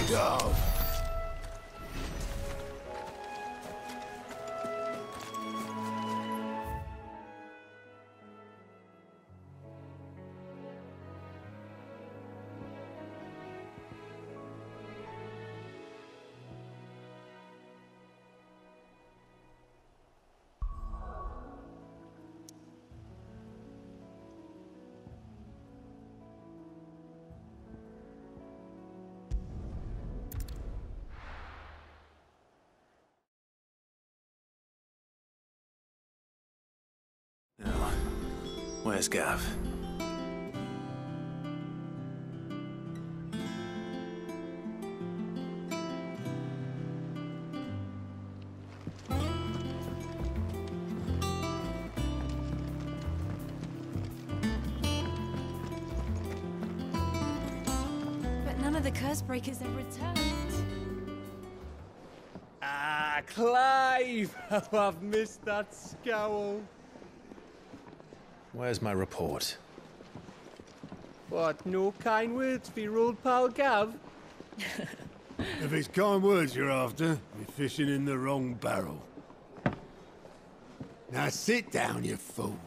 Go! Now, where's Gav? But none of the curse breakers have returned. Ah, Clive! How I've missed that scowl. Where's my report? What, no kind words for your old pal Gav? If it's kind words you're after, you're fishing in the wrong barrel. Now sit down, you fool.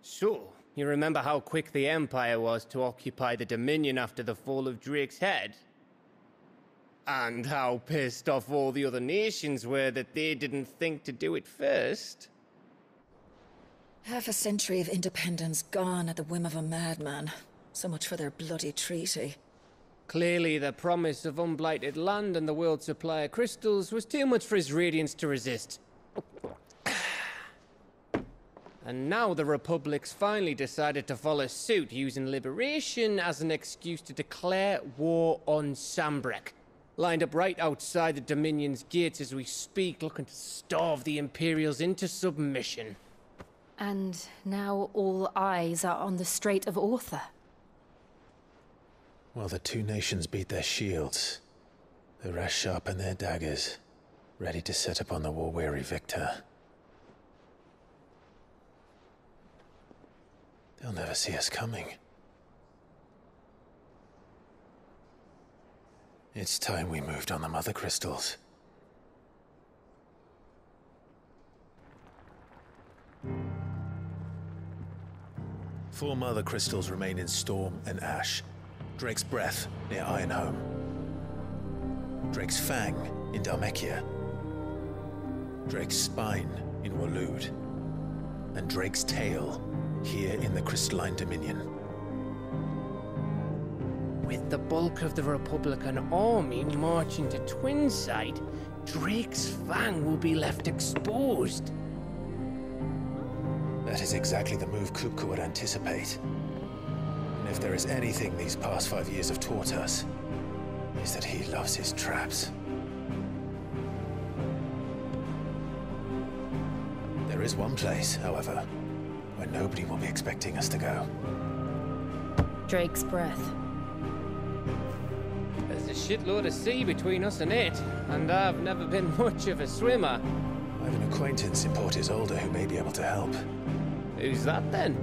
So, you remember how quick the Empire was to occupy the Dominion after the fall of Drake's head? And how pissed off all the other nations were that they didn't think to do it first? Half a century of independence gone at the whim of a madman. So much for their bloody treaty. Clearly, the promise of unblighted land and the world's supply of crystals was too much for his radiance to resist. And now the Republic's finally decided to follow suit, using liberation as an excuse to declare war on Sambrek. Lined up right outside the Dominion's gates as we speak, looking to starve the Imperials into submission. And now all eyes are on the Strait of Author. While the two nations beat their shields, the rest sharpen their daggers, ready to set upon the war-weary victor. They'll never see us coming. It's time we moved on the Mother Crystals. Four Mother Crystals remain in Storm and Ash. Drake's Breath near Ironhome. Drake's Fang in Dhalmekia. Drake's Spine in Waloed. And Drake's Tail here in the Crystalline Dominion. With the bulk of the Republican army marching to Twinside, Drake's Fang will be left exposed. That is exactly the move Kupka would anticipate. And if there is anything these past 5 years have taught us, is that he loves his traps. There is one place, however, where nobody will be expecting us to go. Drake's Breath. There's a shitload of sea between us and it, and I've never been much of a swimmer. I have an acquaintance in Port Isolde who may be able to help. Who's that then?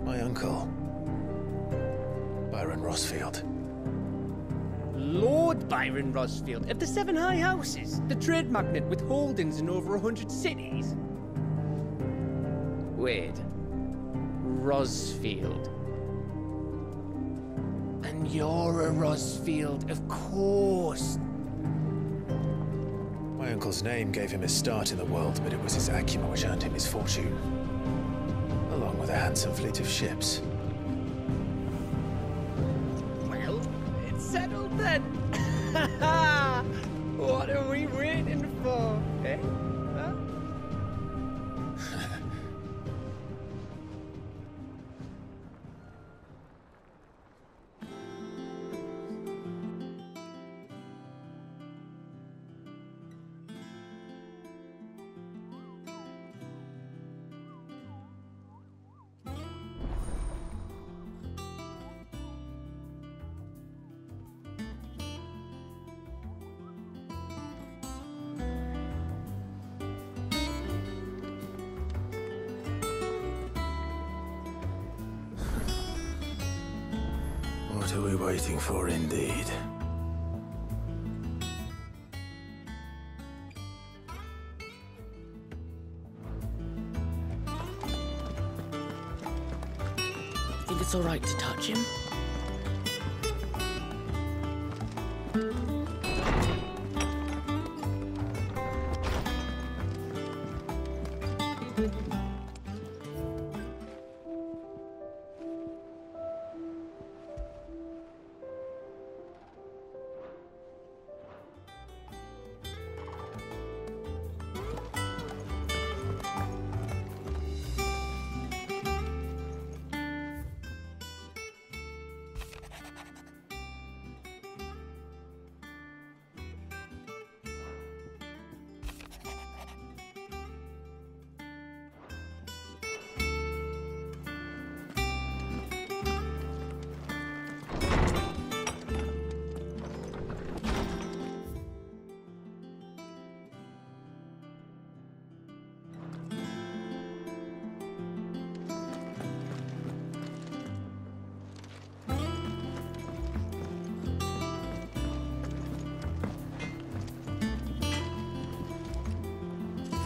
My uncle, Byron Rossfield. Lord Byron Rossfield of the Seven High Houses, the trade magnate with holdings in over 100 cities. Wait, Rossfield. And you're a Rossfield, of course. My uncle's name gave him his start in the world, but it was his acumen which earned him his fortune, along with a handsome fleet of ships. Well, it's settled then. What are we waiting for, eh? Huh? are we waiting for, indeed? Think it's all right to touch him?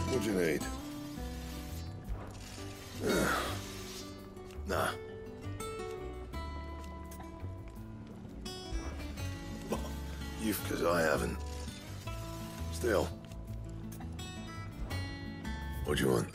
What do you need? Nah. You've, because I haven't. Still. What do you want?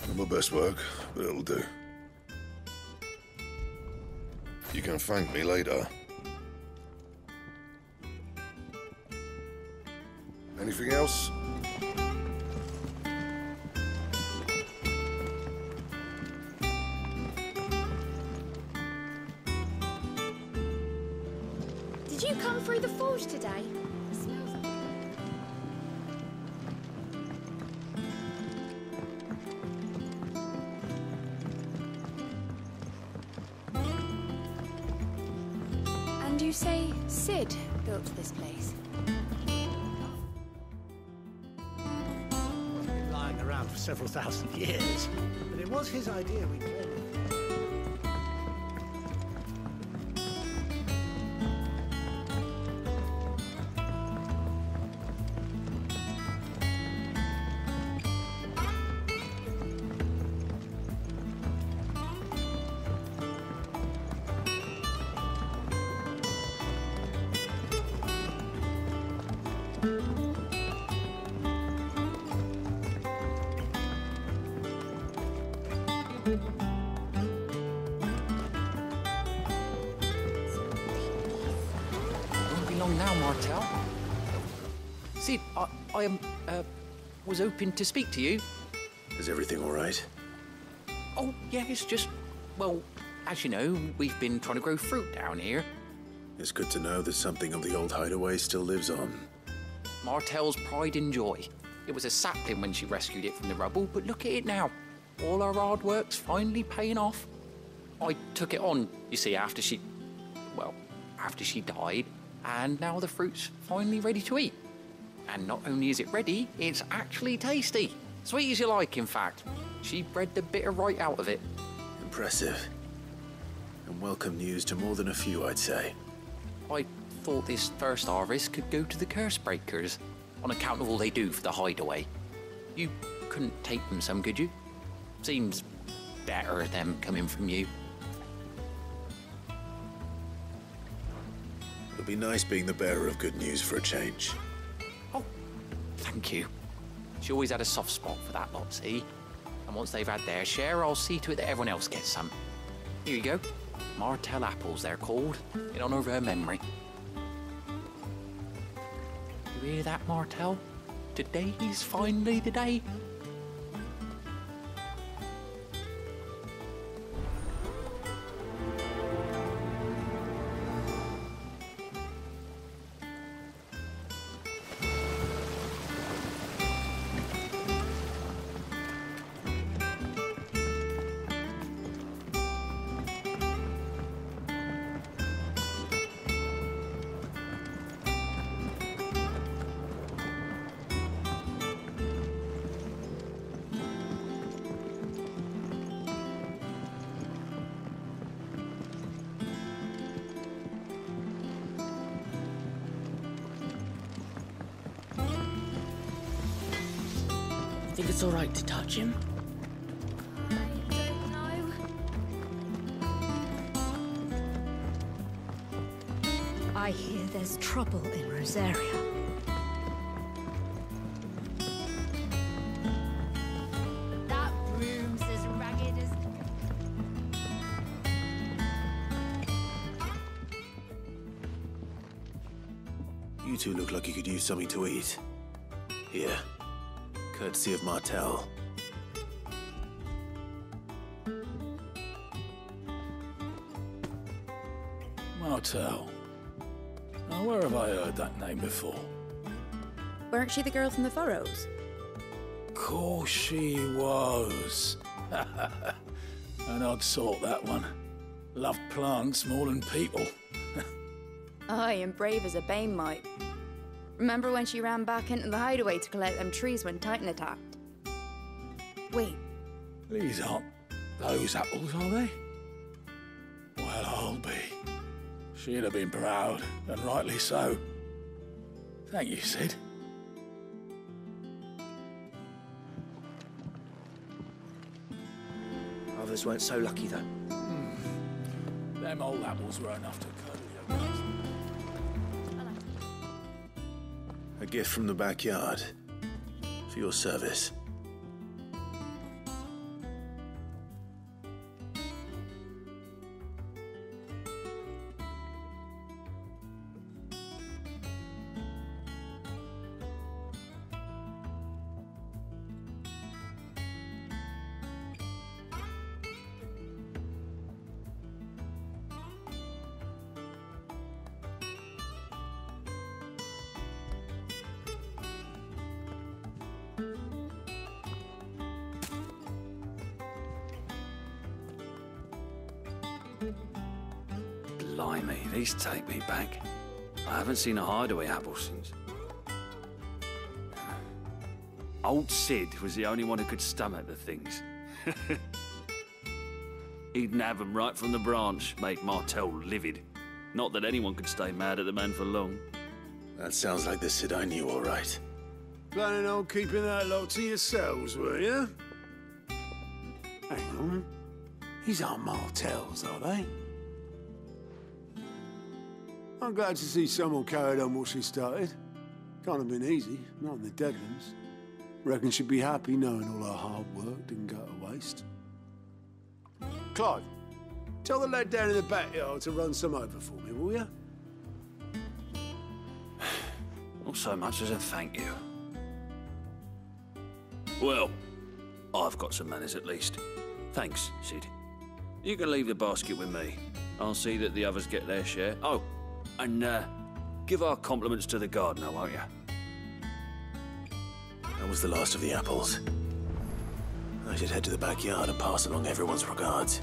Not my best work, but it'll do. You can thank me later. Anything else? Did you come through the forge today? It smells like... And you say Sid built this place? It's been lying around for several thousand years, but it was his idea we claimed it. Won't be long now, Martel. Sid, I was hoping to speak to you. Is everything all right? Oh, yeah, it's just, well, as you know, we've been trying to grow fruit down here. It's good to know that something of the old hideaway still lives on. Martel's pride and joy. It was a sapling when she rescued it from the rubble, but look at it now. All our hard work's finally paying off. I took it on, you see, after she died, and now the fruit's finally ready to eat. And not only is it ready, it's actually tasty. Sweet as you like, in fact. She bred the bitter right out of it. Impressive. And welcome news to more than a few, I'd say. I thought this first harvest could go to the curse breakers, on account of all they do for the hideaway. You couldn't take them some, could you? Seems better them coming from you. It'll be nice being the bearer of good news for a change. Oh, thank you. She always had a soft spot for that lot, see? And once they've had their share, I'll see to it that everyone else gets some. Here you go. Martel apples, they're called, in honor of her memory. You hear that, Martel? Today's finally the day. Think it's all right to touch him? I don't know. I hear there's trouble in Rosaria. That room's as ragged as... You two look like you could use something to eat. Here. Courtesy of Martel. Martel. Now, where have I heard that name before? Weren't she the girl from the Furrows? Course she was. An odd sort, that one. Loved plants more than people. Aye, and brave as a bane might. Remember when she ran back into the hideaway to collect them trees when Titan attacked? Wait. These aren't those apples, are they? Well, I'll be. She'd have been proud, and rightly so. Thank you, Sid. Others weren't so lucky, though. Them old apples were enough to curdle your guts. A gift from the backyard. For your service. Blimey, these take me back. I haven't seen a hideaway apple since. Old Sid was the only one who could stomach the things. He'd nab them right from the branch, make Martel livid. Not that anyone could stay mad at the man for long. That sounds like the Sid I knew, all right. Planning on keeping that lot to yourselves, were you? Hang on. These aren't Martels, are they? I'm glad to see someone carried on what she started. Can't have been easy, not in the Deadlands. Reckon she'd be happy knowing all her hard work didn't go to waste. Clive, tell the lad down in the backyard to run some over for me, will you? Not so much as a thank you. Well, I've got some manners at least. Thanks, Sid. You can leave the basket with me. I'll see that the others get their share. Oh, and give our compliments to the gardener, won't you? That was the last of the apples. I should head to the backyard and pass along everyone's regards.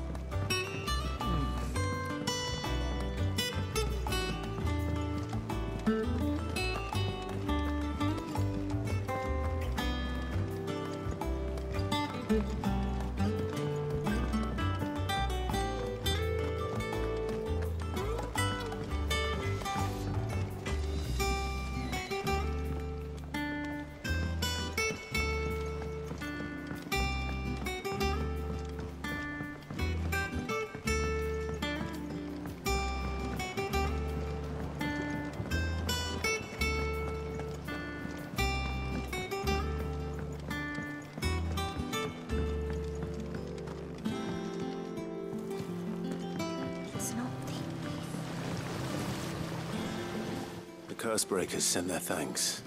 Cursebreakers send their thanks.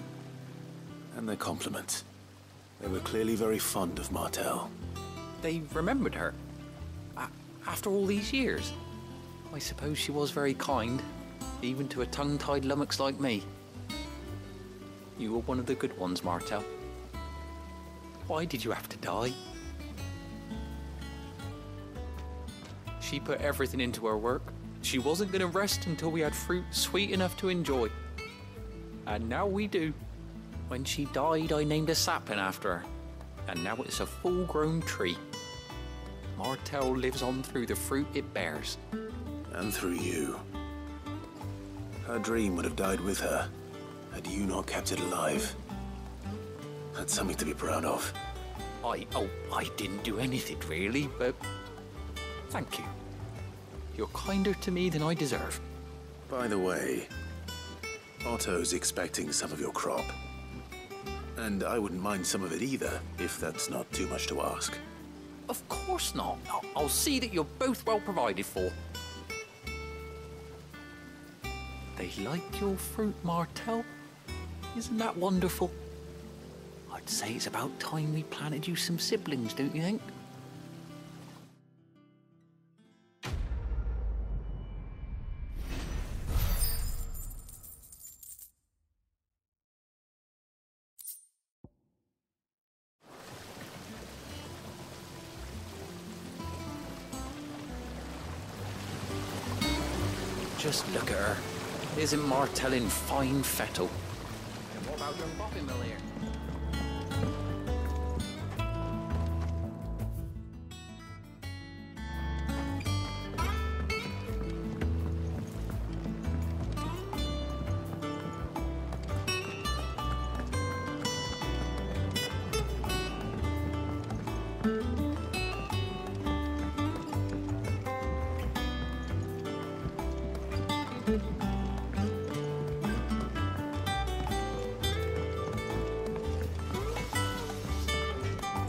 And their compliments. They were clearly very fond of Martel. They remembered her. After all these years. I suppose she was very kind, even to a tongue-tied lummox like me. You were one of the good ones, Martel. Why did you have to die? She put everything into her work. She wasn't going to rest until we had fruit sweet enough to enjoy. And now we do. When she died, I named a sapling after her. And now it's a full-grown tree. Martel lives on through the fruit it bears. And through you. Her dream would have died with her, had you not kept it alive. That's something to be proud of. I didn't do anything really, but thank you. You're kinder to me than I deserve. By the way, Otto's expecting some of your crop. And I wouldn't mind some of it either, if that's not too much to ask. Of course not. I'll see that you're both well provided for. They like your fruit, Martel. Isn't that wonderful? I'd say it's about time we planted you some siblings, don't you think? Just look at her. Isn't Martel in fine fettle? And what about your bobbin mill here?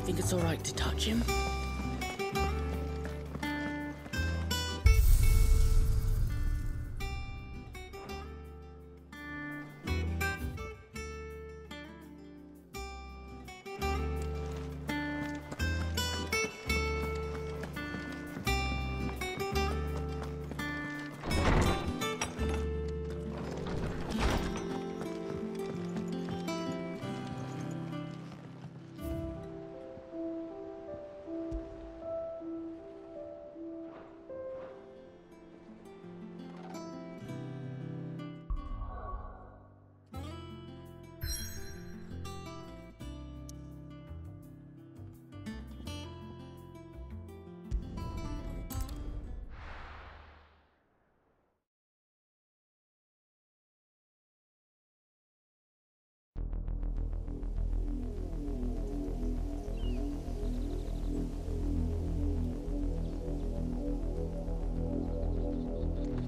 Think it's all right to touch him?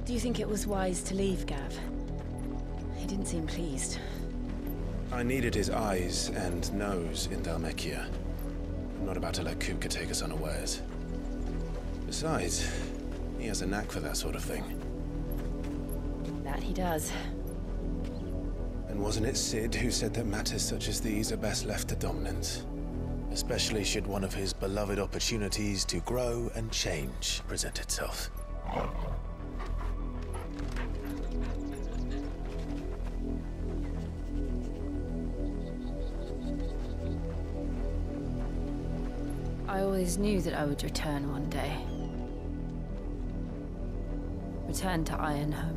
Do you think it was wise to leave, Gav? He didn't seem pleased. I needed his eyes and nose in Dhalmekia. I'm not about to let Kupka take us unawares. Besides, he has a knack for that sort of thing. That he does. And wasn't it Sid who said that matters such as these are best left to dominance? Especially should one of his beloved opportunities to grow and change present itself. I always knew that I would return one day. Return to Ironhome.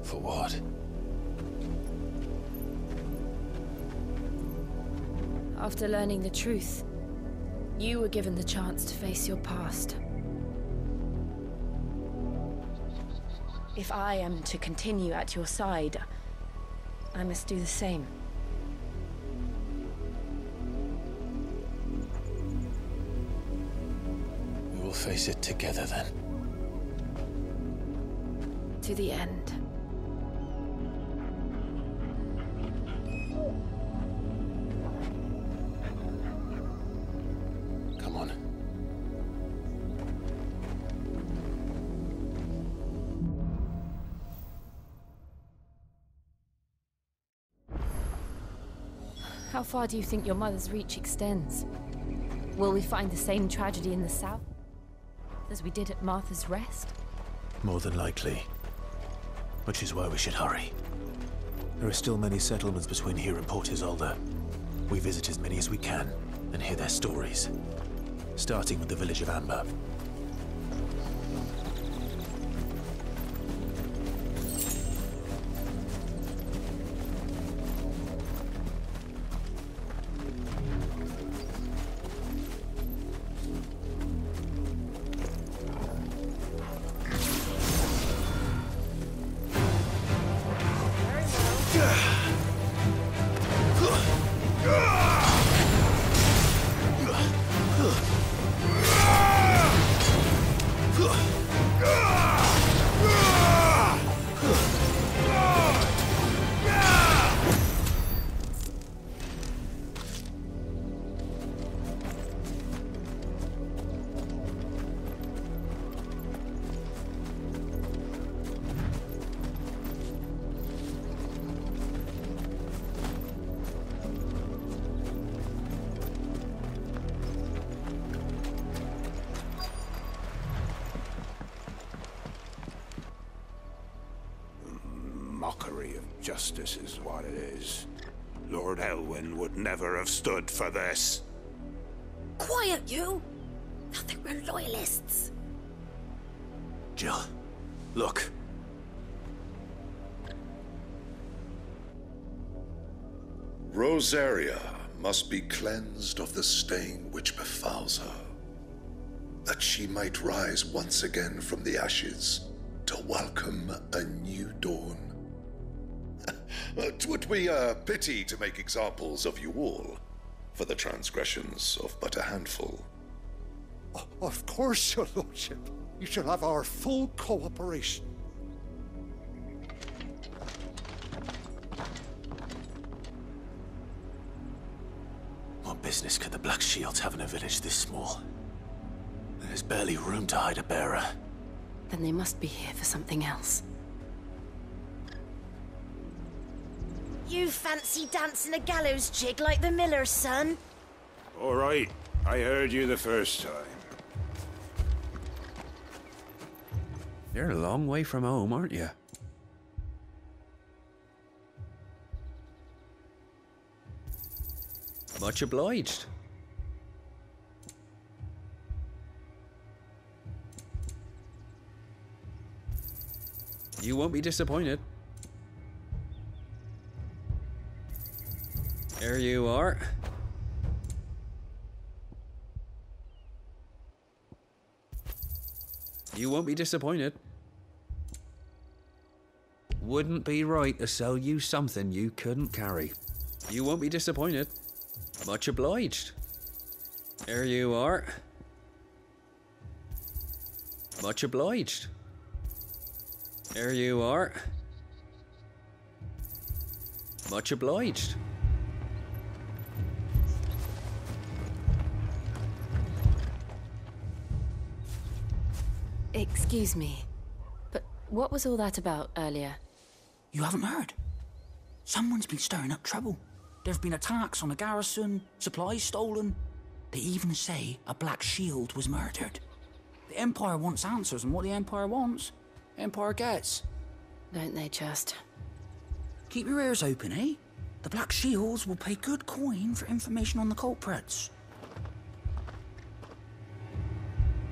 For what? After learning the truth, you were given the chance to face your past. If I am to continue at your side, I must do the same. We will face it together then. To the end. Come on. How far do you think your mother's reach extends? Will we find the same tragedy in the south as we did at Martha's Rest? More than likely. Which is why we should hurry. There are still many settlements between here and Port Isolde. We visit as many as we can and hear their stories. Starting with the village of Amber. Justice is what it is. Lord Elwyn would never have stood for this. Quiet, you! I think we're loyalists. Jill, look. Rosaria must be cleansed of the stain which befouls her, that she might rise once again from the ashes to welcome a new dawn. 'Twould be a pity to make examples of you all for the transgressions of but a handful. Of course, your lordship. You shall have our full cooperation. What business could the Black Shields have in a village this small? There's barely room to hide a bearer. Then they must be here for something else. You fancy dancing a gallows jig like the miller's son? All right, I heard you the first time. You're a long way from home, aren't you? Much obliged. You won't be disappointed. There you are. You won't be disappointed. Wouldn't be right to sell you something you couldn't carry. You won't be disappointed. Much obliged. There you are. Much obliged. There you are. Much obliged. Excuse me, but what was all that about earlier? You haven't heard? Someone's been stirring up trouble. There have been attacks on the garrison, supplies stolen. They even say a Black Shield was murdered. The Empire wants answers, and what the Empire wants, Empire gets. Don't they just? Keep your ears open, eh? The Black Shields will pay good coin for information on the culprits.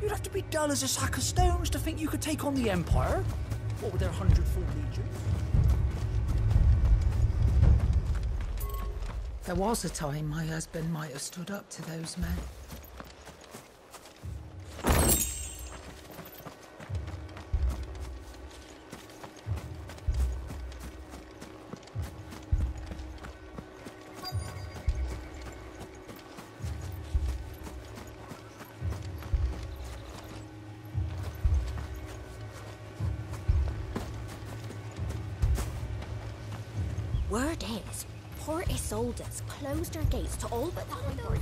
You'd have to be dull as a sack of stones to think you could take on the Empire. What with their 100-foot legions? There was a time my husband might have stood up to those men. Word is, Port Isolde's closed her gates to all but the Highborn.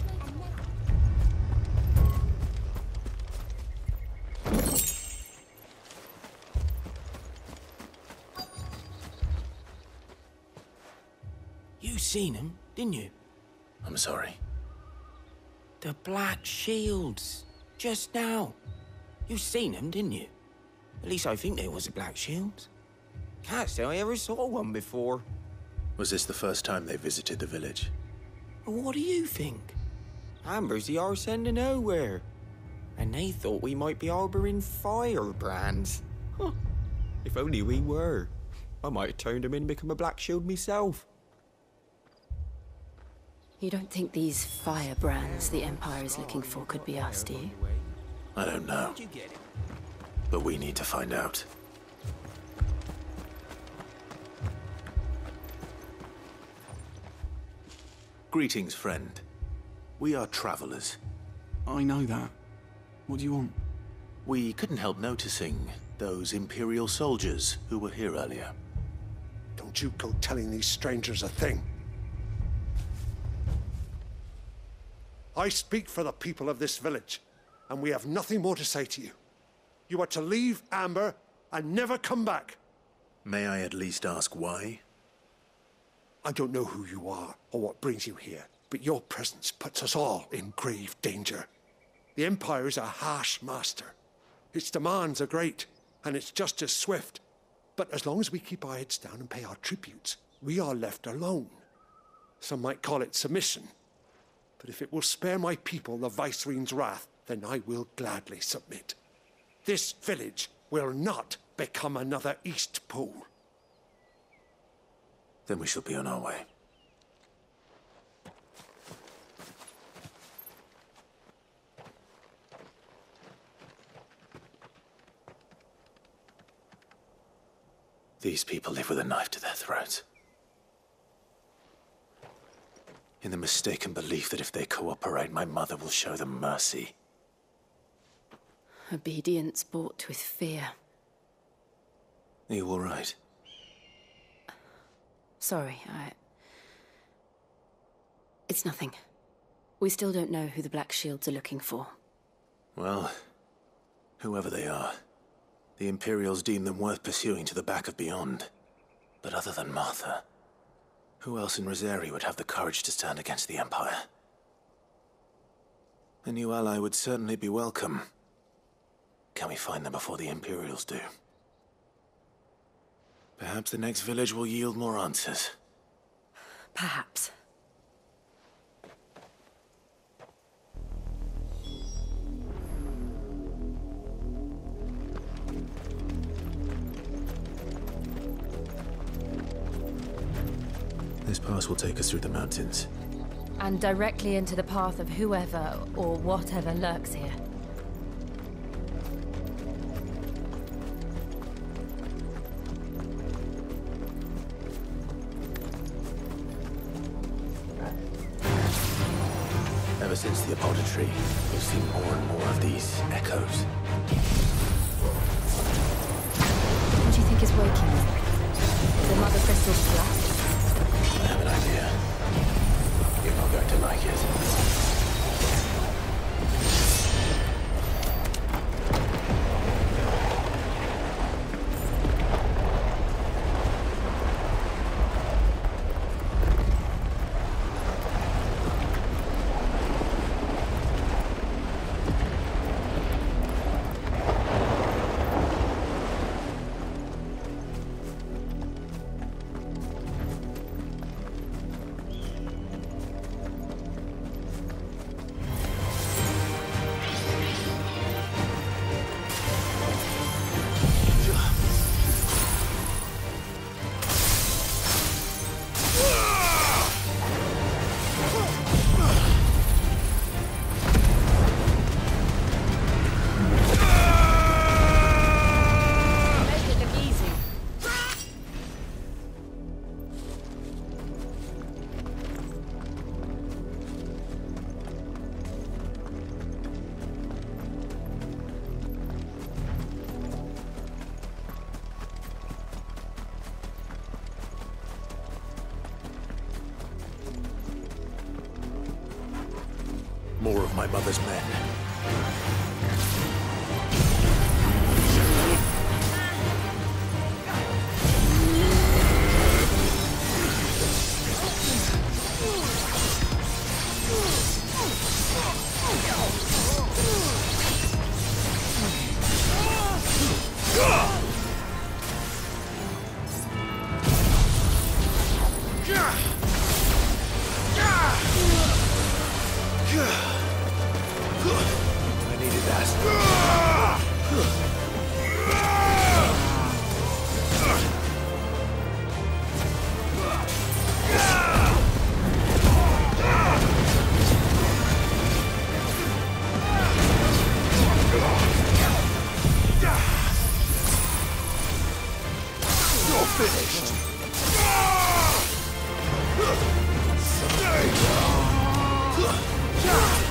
You seen him, didn't you? I'm sorry. The Black Shields. Just now. You seen them, didn't you? At least I think there was a Black Shield. Can't say I ever saw one before. Was this the first time they visited the village? What do you think? Amber's the arse end of nowhere. And they thought we might be harbouring firebrands. Huh. If only we were. I might have turned them in and become a Black Shield myself. You don't think these firebrands the Empire is looking for could be us, do you? I don't know. But we need to find out. Greetings, friend. We are travelers. I know that. What do you want? We couldn't help noticing those Imperial soldiers who were here earlier. Don't you go telling these strangers a thing. I speak for the people of this village, and we have nothing more to say to you. You are to leave Amber and never come back. May I at least ask why? I don't know who you are or what brings you here, but your presence puts us all in grave danger. The Empire is a harsh master. Its demands are great, and its justice swift. But as long as we keep our heads down and pay our tributes, we are left alone. Some might call it submission. But if it will spare my people the Viceroy's wrath, then I will gladly submit. This village will not become another East Pool. Then we shall be on our way. These people live with a knife to their throats. In the mistaken belief that if they cooperate, my mother will show them mercy. Obedience bought with fear. Are you all right? Sorry, It's nothing. We still don't know who the Black Shields are looking for. Well, whoever they are, the Imperials deem them worth pursuing to the back of beyond. But other than Martha, who else in Rosari would have the courage to stand against the Empire? A new ally would certainly be welcome. Can we find them before the Imperials do? Perhaps the next village will yield more answers. Perhaps. This pass will take us through the mountains. And directly into the path of whoever or whatever lurks here. Ever since the apothecary, we've seen more and more of these echoes. What do you think is waking them? The Mother Crystal's blast? I have an idea. You're not going to like it. More of my mother's men. I needed that. You're finished. Stay.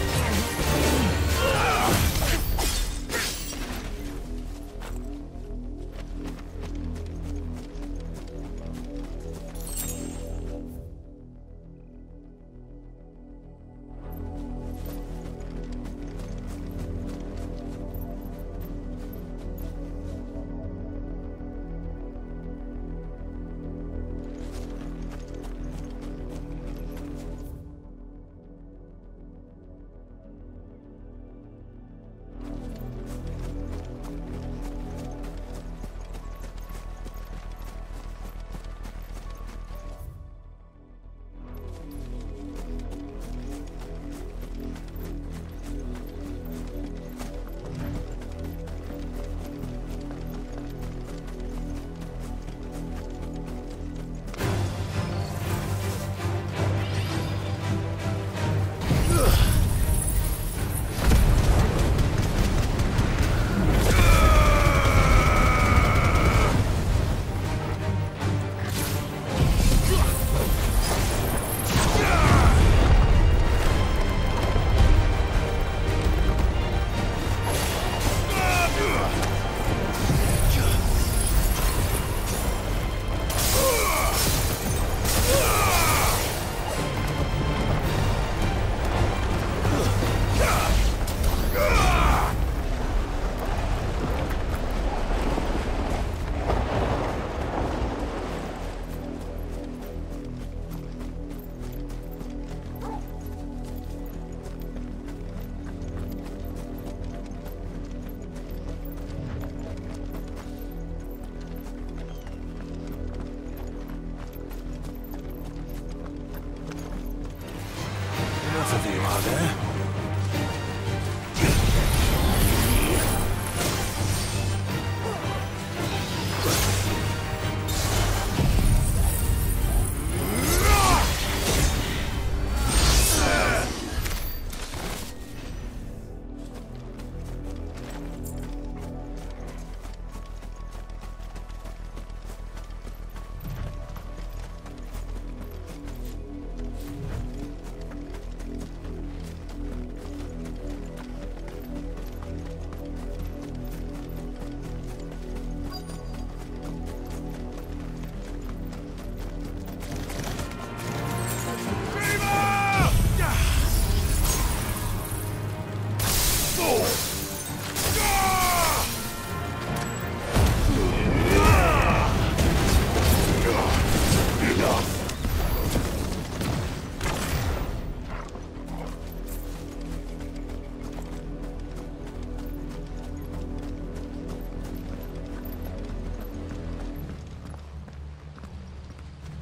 of you, are there?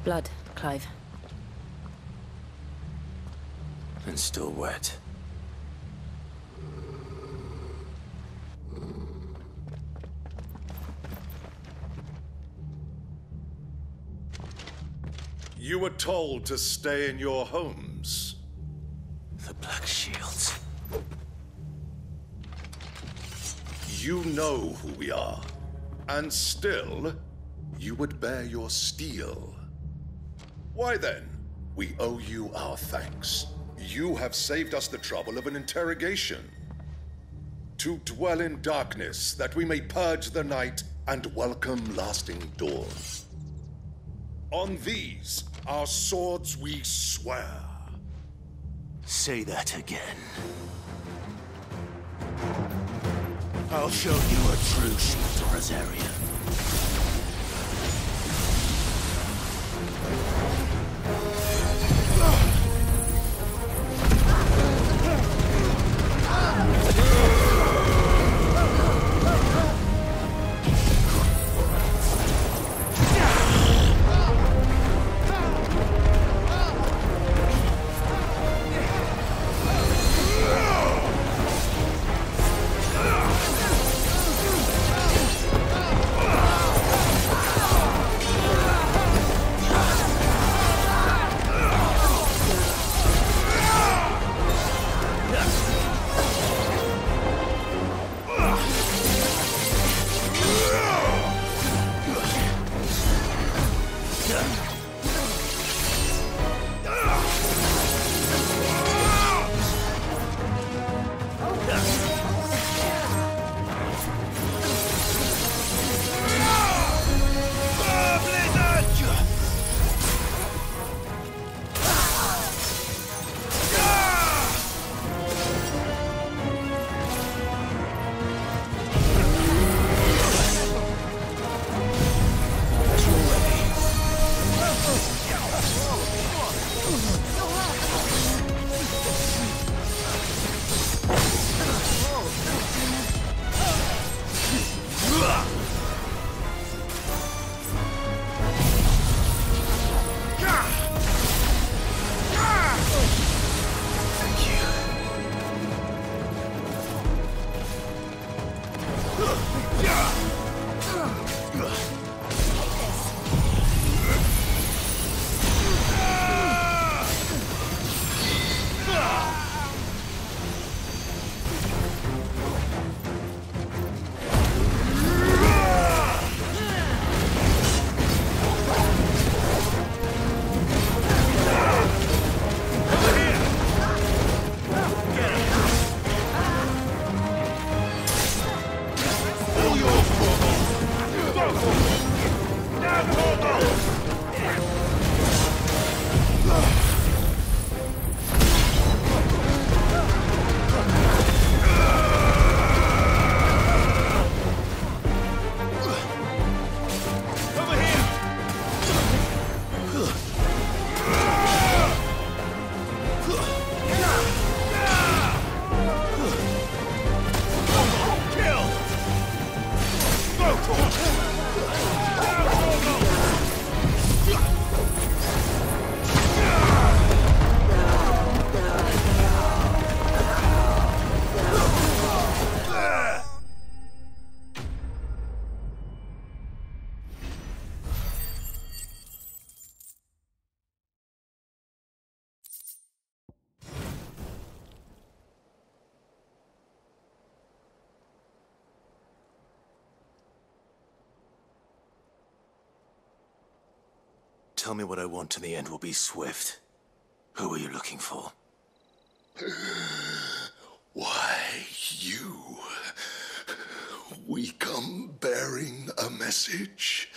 Blood, Clive. And still wet. You were told to stay in your homes. The Black Shields. You know who we are. And still, you would bear your steel. Why then, we owe you our thanks. You have saved us the trouble of an interrogation. To dwell in darkness, that we may purge the night and welcome lasting dawn. On these, our swords we swear. Say that again. I'll show you a true shield, Rosaria. tell me what I want and the end will be swift. Who are you looking for? Why, you. We come bearing a message.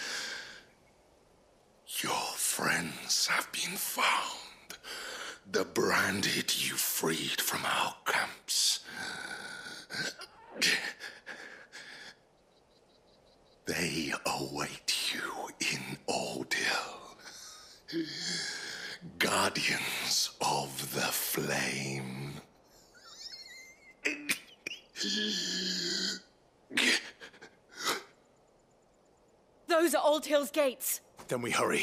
Your friends have been found. The branded you freed from our camps. They await you in Ordeal. Guardians of the Flame. Those are Old Hill's gates. Then we hurry.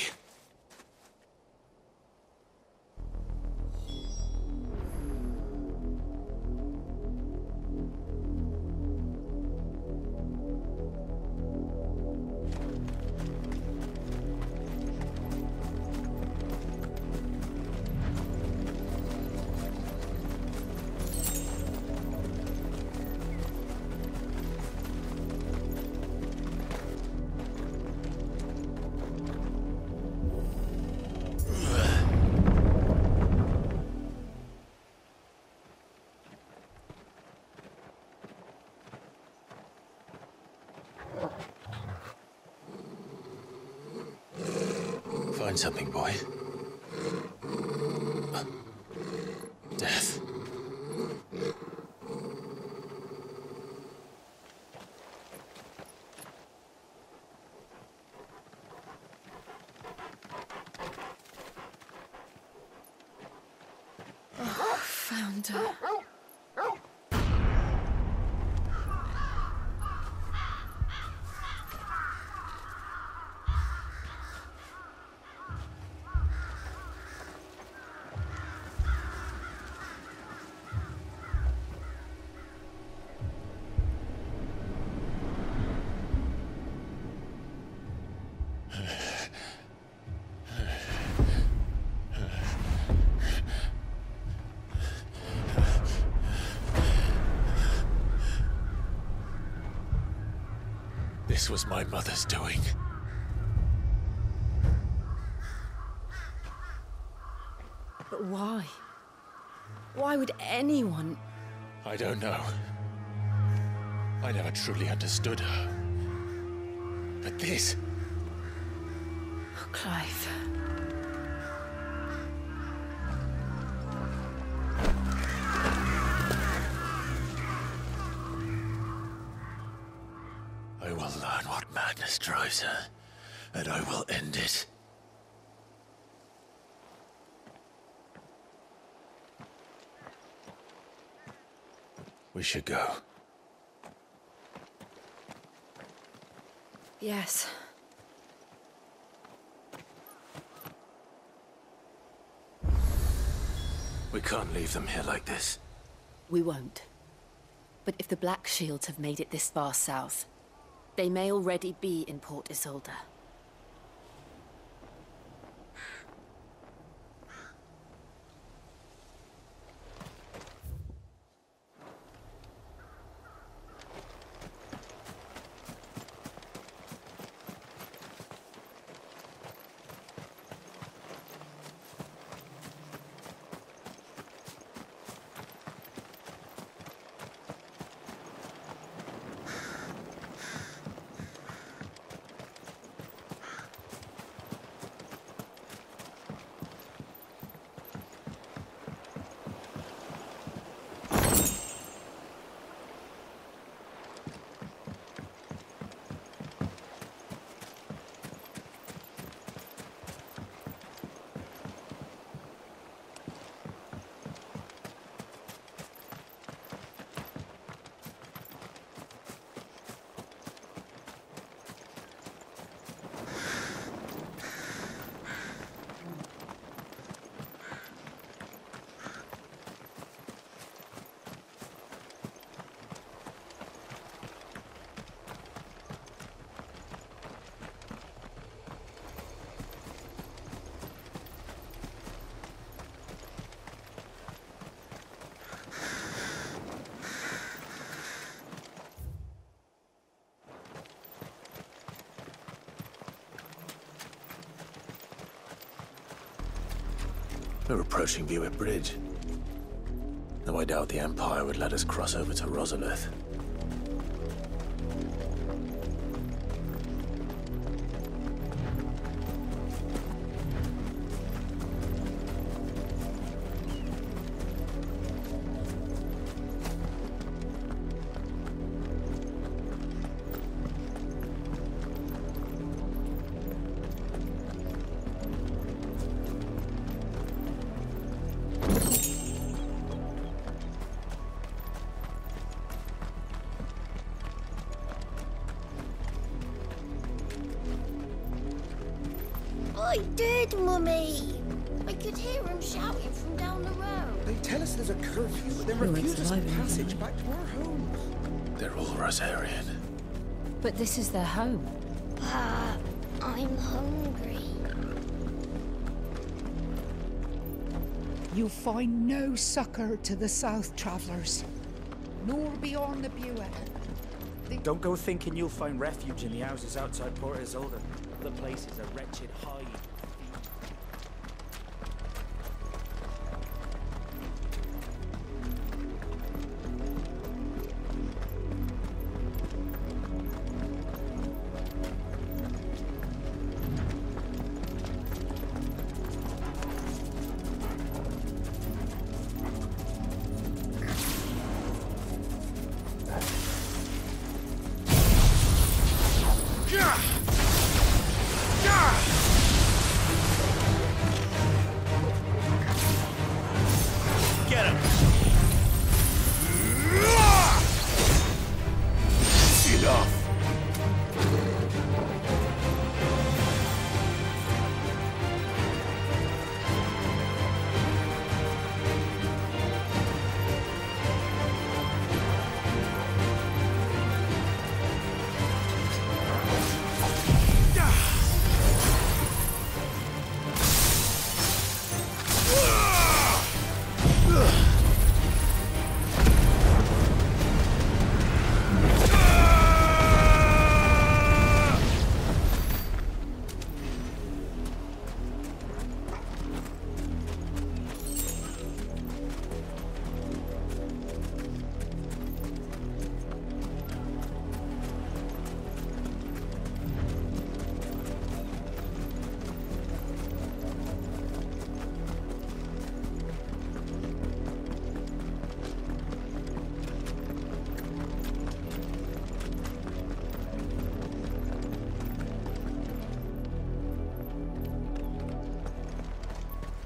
Find something, boy. Death. Oh, found her. This was my mother's doing. But why? Why would anyone... I don't know. I never truly understood her. But this... Oh, Clive. I will learn what madness drives her, and I will end it. We should go. Yes. We can't leave them here like this. We won't. But if the Black Shields have made it this far south, they may already be in Port Isolde. We're approaching Buick Bridge. Though I doubt the Empire would let us cross over to Rosalith. I did, Mummy! I could hear him shouting from down the road. They tell us there's a curfew, but then refuse us passage back to our homes. They're all Rosarian. But this is their home. I'm hungry. You'll find no succor to the south travellers, nor beyond the Buick. Don't go thinking you'll find refuge in the houses outside Port Isolde. The place is a wretched hide.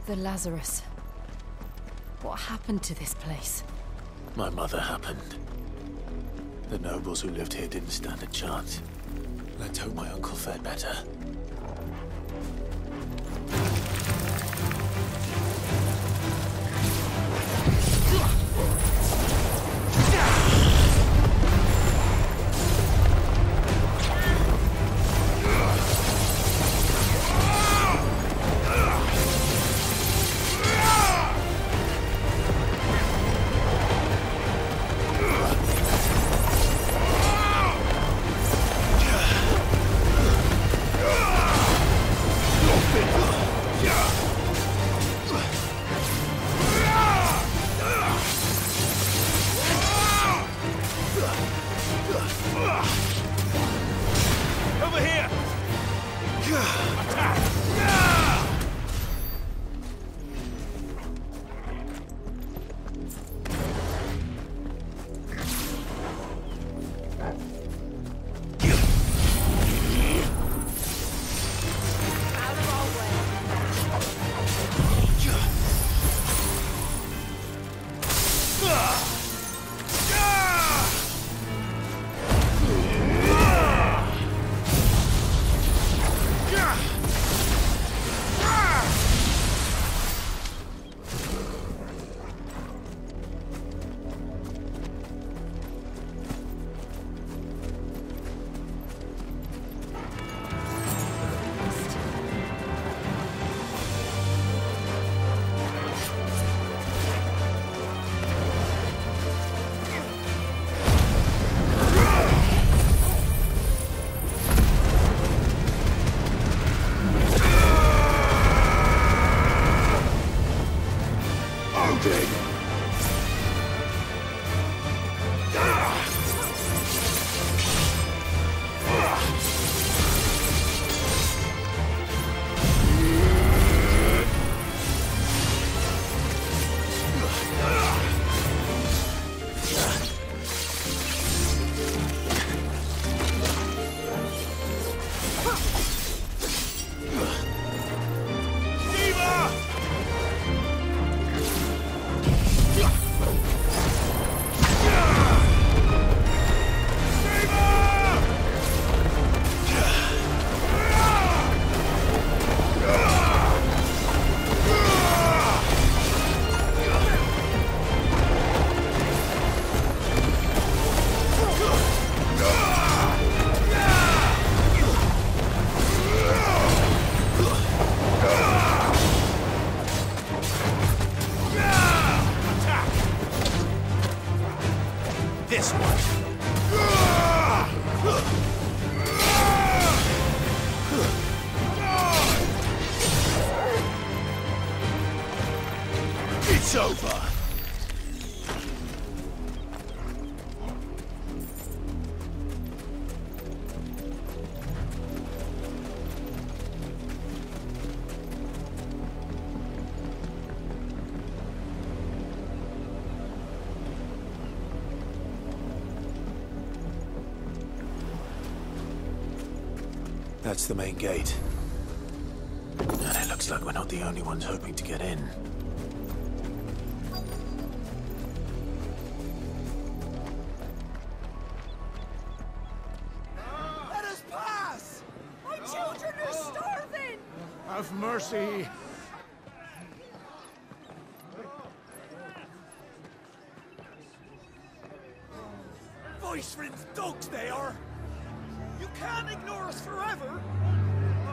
The Lazarus. What happened to this place? My mother happened. The nobles who lived here didn't stand a chance. Let's hope my uncle fared better. this one. It's over. That's the main gate. And it looks like we're not the only ones hoping to get in. Let us pass! My children are starving! Have mercy. Viceroy's dogs they are! You can't ignore us forever!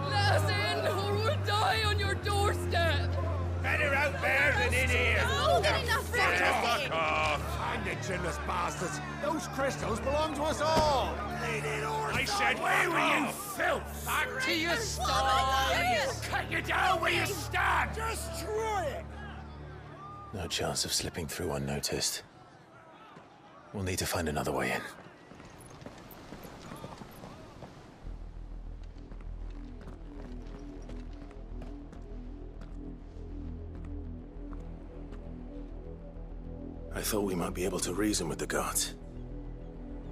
Let us in, or we'll die on your doorstep! Better out there than in here! Oh, get enough for Fuck off! Find the chinless bastards! Those crystals belong to us all! I said, where were you, filth? Back to your sties! Cut you down where you stand! Just try it! No chance of slipping through unnoticed. We'll need to find another way in. I thought we might be able to reason with the guards.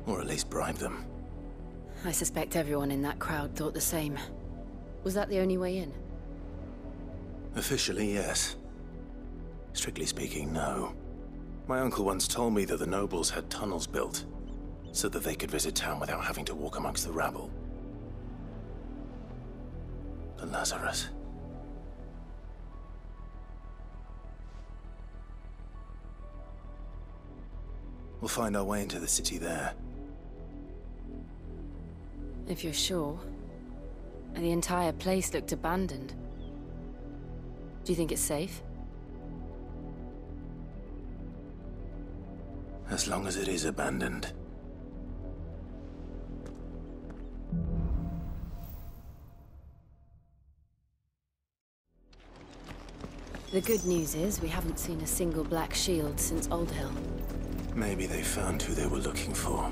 Or at least bribe them. I suspect everyone in that crowd thought the same. Was that the only way in? Officially, yes. Strictly speaking, no. My uncle once told me that the nobles had tunnels built, so that they could visit town without having to walk amongst the rabble. But Lazarus... We'll find our way into the city there. If you're sure. The entire place looked abandoned. Do you think it's safe? As long as it is abandoned. The good news is we haven't seen a single black shield since Old Hill. Maybe they found who they were looking for.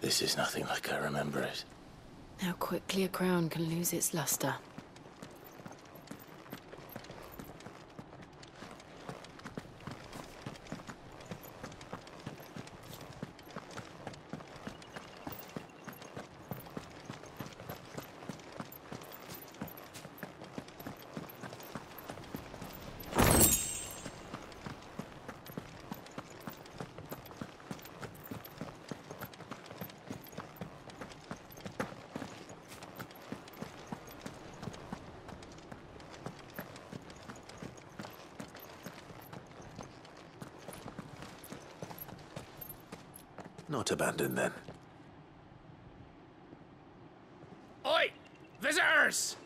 This is nothing like I remember it. How quickly a crown can lose its luster. Not abandoned, then. Oi! Visitors!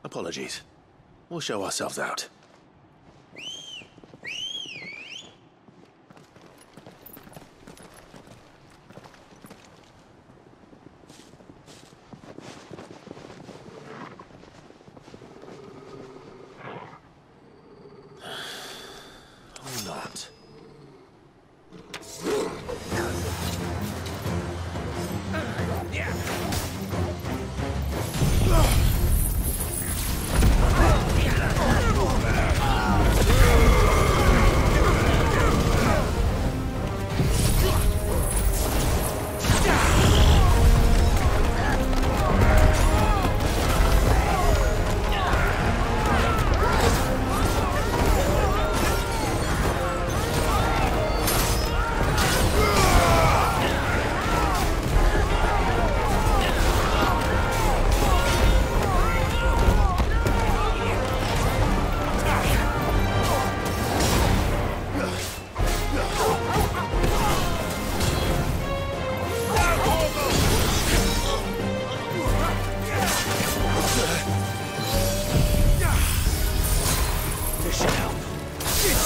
Apologies. We'll show ourselves out.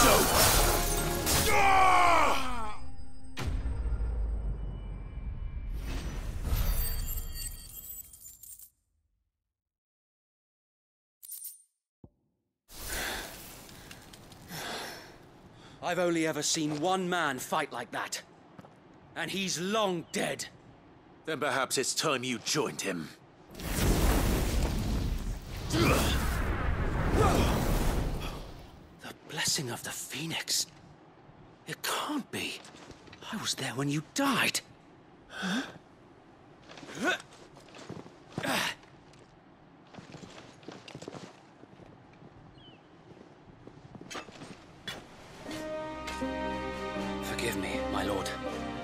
over. Ah! I've only ever seen one man fight like that. And he's long dead. Then perhaps it's time you joined him. The blessing of the Phoenix. It can't be. I was there when you died. Huh? Forgive me, my lord.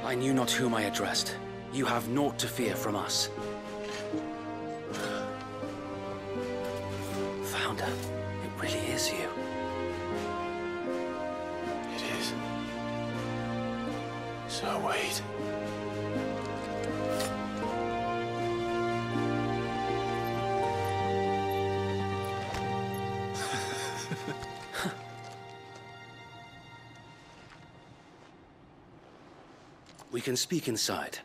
I knew not whom I addressed. You have naught to fear from us. Founder, it really is you. It is. So wait. We can speak inside.